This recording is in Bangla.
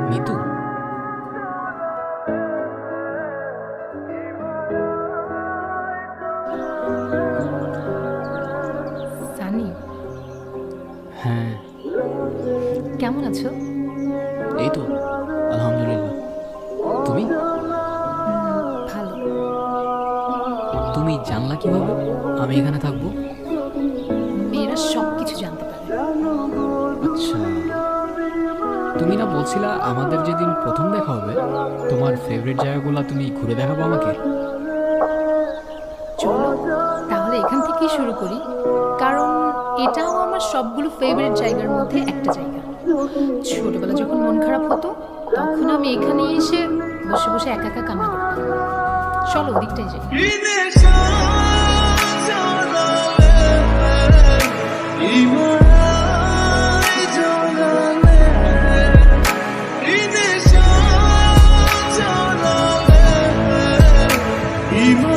মিতু, সানি, হ্যাঁ কেমন আছো? এই তো আলহামদুলিল্লাহ। তুমি ভালো। তুমি জানলা কিভাবে আমি এখানে থাকবো? মেয়েরা সব কিছু জানতে পারে। আচ্ছা, তুমি না বলছিলা আমাদের যেদিন প্রথম দেখা হবে তোমার ফেভারিট জায়গাগুলো তুমি ঘুরে দেখাবো আমাকে? চলো তাহলে এখান থেকেই শুরু করি, কারণ এটাও আমার সবগুলো ফেভারিট জায়গার মধ্যে একটা জায়গা। ছোটবেলা যখন মন খারাপ হতো তখন আমি এখানে এসে বসে বসে একা একা কান্না করতাম। চলো ওদিকটাই যাই। Even